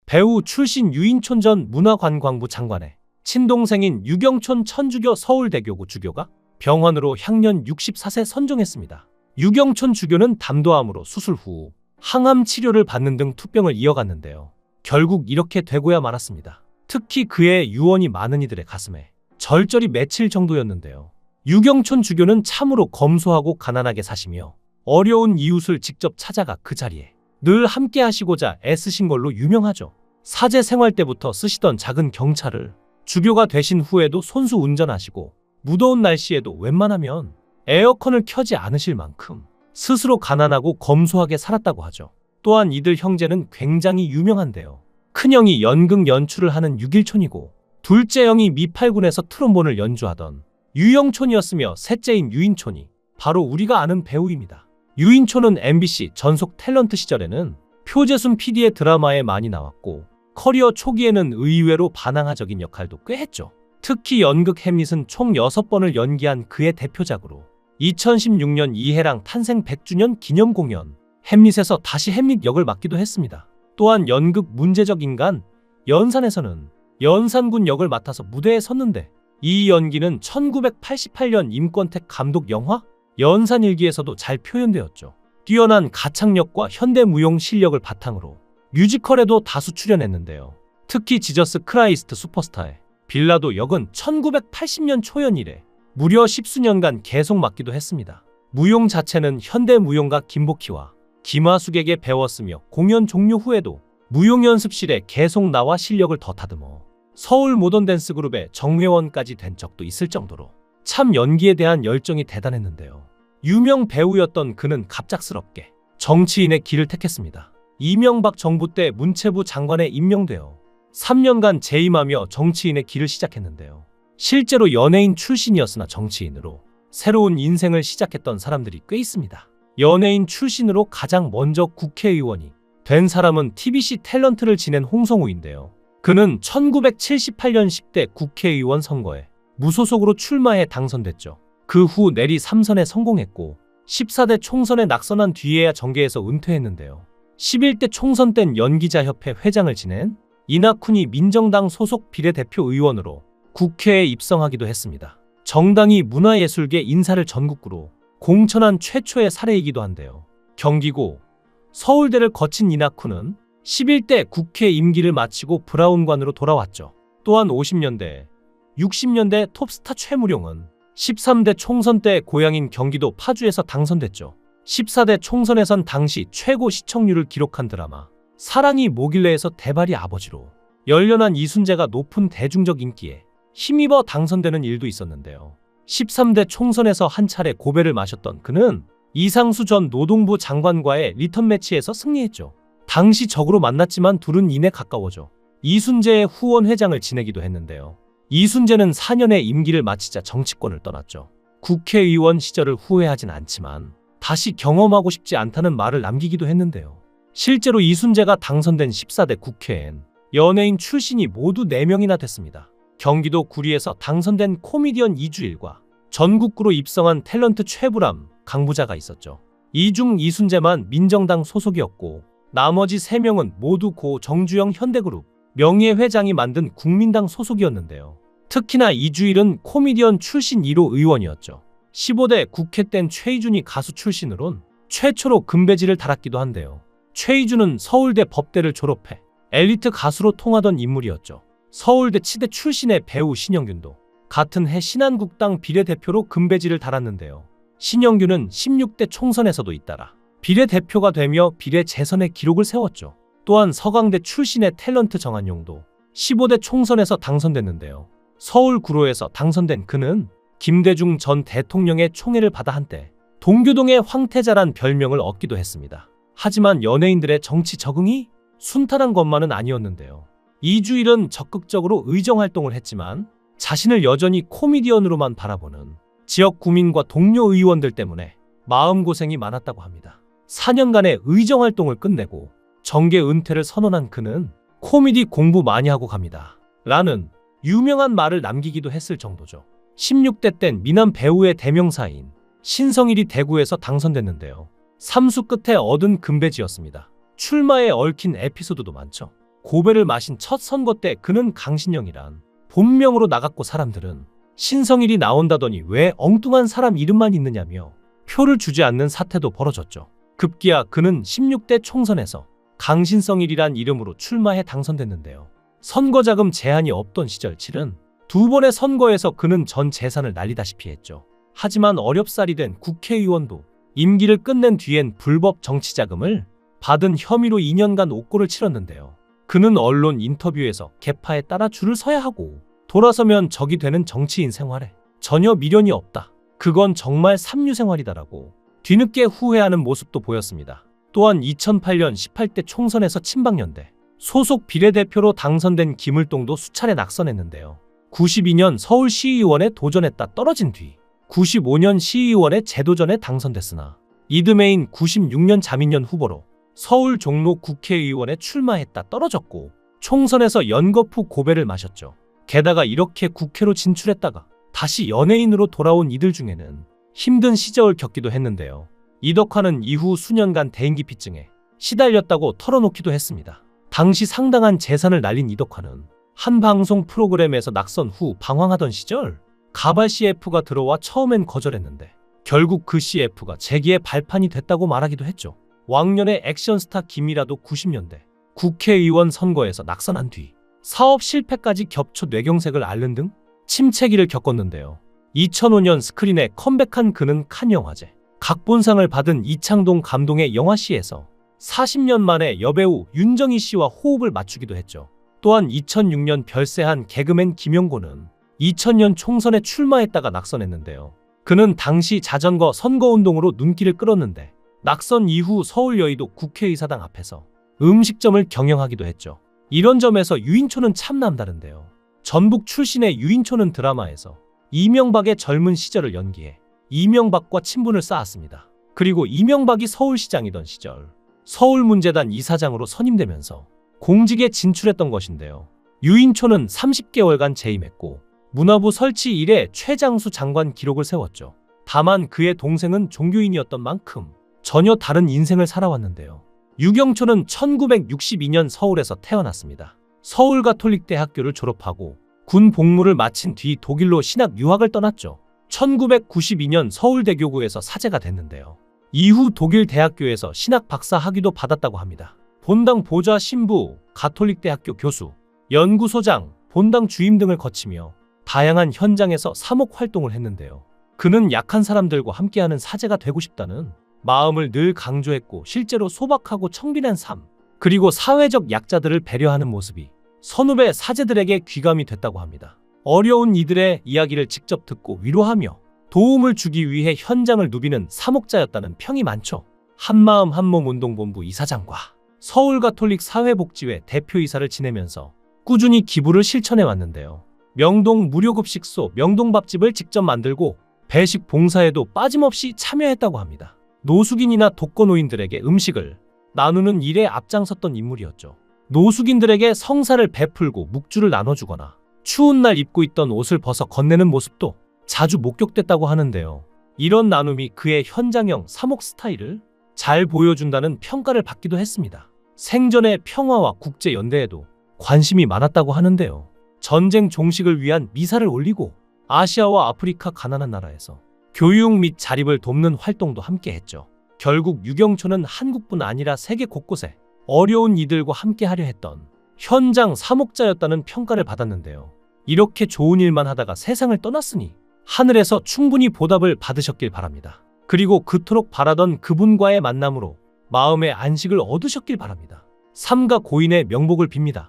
배우 출신 유인촌 전 문화관광부 장관의 친동생인 유경촌 천주교 서울대교구 주교가 병원으로 향년 64세 선종했습니다. 유경촌 주교는 담도암으로 수술 후 항암 치료를 받는 등 투병을 이어갔는데요. 결국 이렇게 되고야 말았습니다. 특히 그의 유언이 많은 이들의 가슴에 절절히 맺힐 정도였는데요. 유경촌 주교는 참으로 검소하고 가난하게 사시며 어려운 이웃을 직접 찾아가 그 자리에 늘 함께 하시고자 애쓰신 걸로 유명하죠. 사제 생활 때부터 쓰시던 작은 경차를 주교가 되신 후에도 손수 운전하시고 무더운 날씨에도 웬만하면 에어컨을 켜지 않으실 만큼 스스로 가난하고 검소하게 살았다고 하죠. 또한 이들 형제는 굉장히 유명한데요. 큰형이 연극 연출을 하는 유길촌이고 둘째 형이 미팔군에서 트롬본을 연주하던 유영촌이었으며 셋째인 유인촌이 바로 우리가 아는 배우입니다. 유인촌은 MBC 전속 탤런트 시절에는 표재순 PD의 드라마에 많이 나왔고 커리어 초기에는 의외로 반항아적인 역할도 꽤 했죠. 특히 연극 햄릿은 총 6번을 연기한 그의 대표작으로 2016년 이해랑 탄생 100주년 기념 공연 햄릿에서 다시 햄릿 역을 맡기도 했습니다. 또한 연극 문제적 인간 연산에서는 연산군 역을 맡아서 무대에 섰는데 이 연기는 1988년 임권택 감독 영화 연산일기에서도 잘 표현되었죠. 뛰어난 가창력과 현대무용 실력을 바탕으로 뮤지컬에도 다수 출연했는데요. 특히 지저스 크라이스트 슈퍼스타의 빌라도 역은 1980년 초연 이래 무려 10수년간 계속 맡기도 했습니다. 무용 자체는 현대무용가 김복희와 김화숙에게 배웠으며 공연 종료 후에도 무용 연습실에 계속 나와 실력을 더 다듬어 서울 모던댄스 그룹의 정회원까지 된 적도 있을 정도로 참 연기에 대한 열정이 대단했는데요. 유명 배우였던 그는 갑작스럽게 정치인의 길을 택했습니다. 이명박 정부 때 문체부 장관에 임명되어 3년간 재임하며 정치인의 길을 시작했는데요. 실제로 연예인 출신이었으나 정치인으로 새로운 인생을 시작했던 사람들이 꽤 있습니다. 연예인 출신으로 가장 먼저 국회의원이 된 사람은 TBC 탤런트를 지낸 홍성우인데요. 그는 1978년 10대 국회의원 선거에 무소속으로 출마해 당선됐죠. 그 후 내리 3선에 성공했고 14대 총선에 낙선한 뒤에야 정계에서 은퇴했는데요. 11대 총선 땐 연기자협회 회장을 지낸 이낙훈이 민정당 소속 비례대표 의원으로 국회에 입성하기도 했습니다. 정당이 문화예술계 인사를 전국구로 공천한 최초의 사례이기도 한데요. 경기고 서울대를 거친 이낙훈은 11대 국회 임기를 마치고 브라운관으로 돌아왔죠. 또한 50년대, 60년대 톱스타 최무룡은 13대 총선 때 고향인 경기도 파주에서 당선됐죠. 14대 총선에선 당시 최고 시청률을 기록한 드라마 사랑이 뭐길래에서 대발이 아버지로 열연한 이순재가 높은 대중적 인기에 힘입어 당선되는 일도 있었는데요. 13대 총선에서 한 차례 고배를 마셨던 그는 이상수 전 노동부 장관과의 리턴 매치에서 승리했죠. 당시 적으로 만났지만 둘은 이내 가까워져 이순재의 후원 회장을 지내기도 했는데요. 이순재는 4년의 임기를 마치자 정치권을 떠났죠. 국회의원 시절을 후회하진 않지만 다시 경험하고 싶지 않다는 말을 남기기도 했는데요. 실제로 이순재가 당선된 14대 국회엔 연예인 출신이 모두 4명이나 됐습니다. 경기도 구리에서 당선된 코미디언 이주일과 전국구로 입성한 탤런트 최불암, 강부자가 있었죠. 이 중 이순재만 민정당 소속이었고 나머지 3명은 모두 고 정주영 현대그룹 명예회장이 만든 국민당 소속이었는데요. 특히나 이주일은 코미디언 출신 1호 의원이었죠. 15대 국회 땐 최희준이 가수 출신으론 최초로 금배지를 달았기도 한데요. 최희준은 서울대 법대를 졸업해 엘리트 가수로 통하던 인물이었죠. 서울대 치대 출신의 배우 신영균도 같은 해 신한국당 비례대표로 금배지를 달았는데요. 신영균은 16대 총선에서도 잇따라 비례대표가 되며 비례재선의 기록을 세웠죠. 또한 서강대 출신의 탤런트 정한용도 15대 총선에서 당선됐는데요. 서울 구로에서 당선된 그는 김대중 전 대통령의 총애를 받아 한때 동교동의 황태자란 별명을 얻기도 했습니다. 하지만 연예인들의 정치 적응이 순탄한 것만은 아니었는데요. 이주일은 적극적으로 의정활동을 했지만 자신을 여전히 코미디언으로만 바라보는 지역 구민과 동료 의원들 때문에 마음고생이 많았다고 합니다. 4년간의 의정활동을 끝내고 정계 은퇴를 선언한 그는 코미디 공부 많이 하고 갑니다. 라는 유명한 말을 남기기도 했을 정도죠. 16대 땐 미남 배우의 대명사인 신성일이 대구에서 당선됐는데요. 삼수 끝에 얻은 금배지였습니다. 출마에 얽힌 에피소드도 많죠. 고배를 마신 첫 선거 때 그는 강신영이란 본명으로 나갔고 사람들은 신성일이 나온다더니 왜 엉뚱한 사람 이름만 있느냐며 표를 주지 않는 사태도 벌어졌죠. 급기야 그는 16대 총선에서 강신성일이란 이름으로 출마해 당선됐는데요. 선거자금 제한이 없던 시절 치른 두 번의 선거에서 그는 전 재산을 날리다시피 했죠. 하지만 어렵사리 된 국회의원도 임기를 끝낸 뒤엔 불법 정치자금을 받은 혐의로 2년간 옥고를 치렀는데요. 그는 언론 인터뷰에서 계파에 따라 줄을 서야 하고 돌아서면 적이 되는 정치인 생활에 전혀 미련이 없다. 그건 정말 삼류생활이다라고 뒤늦게 후회하는 모습도 보였습니다. 또한 2008년 18대 총선에서 친박연대 소속 비례대표로 당선된 김을동도 수차례 낙선했는데요. 92년 서울시의원에 도전했다 떨어진 뒤 95년 시의원에 재도전에 당선됐으나 이듬해인 96년 자민련 후보로 서울 종로 국회의원에 출마했다 떨어졌고 총선에서 연거푸 고배를 마셨죠. 게다가 이렇게 국회로 진출했다가 다시 연예인으로 돌아온 이들 중에는 힘든 시절을 겪기도 했는데요. 이덕화는 이후 수년간 대인기피증에 시달렸다고 털어놓기도 했습니다. 당시 상당한 재산을 날린 이덕화는 한 방송 프로그램에서 낙선 후 방황하던 시절 가발 CF가 들어와 처음엔 거절했는데 결국 그 CF가 재기의 발판이 됐다고 말하기도 했죠. 왕년의 액션스타 김이라도 90년대 국회의원 선거에서 낙선한 뒤 사업 실패까지 겹쳐 뇌경색을 앓는 등 침체기를 겪었는데요. 2005년 스크린에 컴백한 그는 칸 영화제 각본상을 받은 이창동 감독의 영화시에서 40년 만에 여배우 윤정희 씨와 호흡을 맞추기도 했죠. 또한 2006년 별세한 개그맨 김용곤은 2000년 총선에 출마했다가 낙선했는데요. 그는 당시 자전거 선거운동으로 눈길을 끌었는데 낙선 이후 서울 여의도 국회의사당 앞에서 음식점을 경영하기도 했죠. 이런 점에서 유인초는 참 남다른데요. 전북 출신의 유인초는 드라마에서 이명박의 젊은 시절을 연기해 이명박과 친분을 쌓았습니다. 그리고 이명박이 서울시장이던 시절 서울문제단 이사장으로 선임되면서 공직에 진출했던 것인데요. 유인초는 30개월간 재임했고 문화부 설치 이래 최장수 장관 기록을 세웠죠. 다만 그의 동생은 종교인이었던 만큼 전혀 다른 인생을 살아왔는데요. 유경초는 1962년 서울에서 태어났습니다. 서울가톨릭대학교를 졸업하고 군 복무를 마친 뒤 독일로 신학 유학을 떠났죠. 1992년 서울대교구에서 사제가 됐는데요. 이후 독일 대학교에서 신학 박사 학위도 받았다고 합니다. 본당 보좌 신부, 가톨릭대학교 교수, 연구소장, 본당 주임 등을 거치며 다양한 현장에서 사목 활동을 했는데요. 그는 약한 사람들과 함께하는 사제가 되고 싶다는 마음을 늘 강조했고 실제로 소박하고 청빈한 삶, 그리고 사회적 약자들을 배려하는 모습이 선후배 사제들에게 귀감이 됐다고 합니다. 어려운 이들의 이야기를 직접 듣고 위로하며 도움을 주기 위해 현장을 누비는 사목자였다는 평이 많죠. 한마음 한몸 운동본부 이사장과 서울가톨릭 사회복지회 대표이사를 지내면서 꾸준히 기부를 실천해 왔는데요. 명동 무료급식소 명동밥집을 직접 만들고 배식 봉사에도 빠짐없이 참여했다고 합니다. 노숙인이나 독거노인들에게 음식을 나누는 일에 앞장섰던 인물이었죠. 노숙인들에게 성사를 베풀고 묵주를 나눠주거나 추운 날 입고 있던 옷을 벗어 건네는 모습도 자주 목격됐다고 하는데요. 이런 나눔이 그의 현장형 사목 스타일을 잘 보여준다는 평가를 받기도 했습니다. 생전의 평화와 국제연대에도 관심이 많았다고 하는데요. 전쟁 종식을 위한 미사를 올리고 아시아와 아프리카 가난한 나라에서 교육 및 자립을 돕는 활동도 함께 했죠. 결국 유경초는 한국뿐 아니라 세계 곳곳에 어려운 이들과 함께 하려 했던 현장 사목자였다는 평가를 받았는데요. 이렇게 좋은 일만 하다가 세상을 떠났으니 하늘에서 충분히 보답을 받으셨길 바랍니다. 그리고 그토록 바라던 그분과의 만남으로 마음의 안식을 얻으셨길 바랍니다. 삼가 고인의 명복을 빕니다.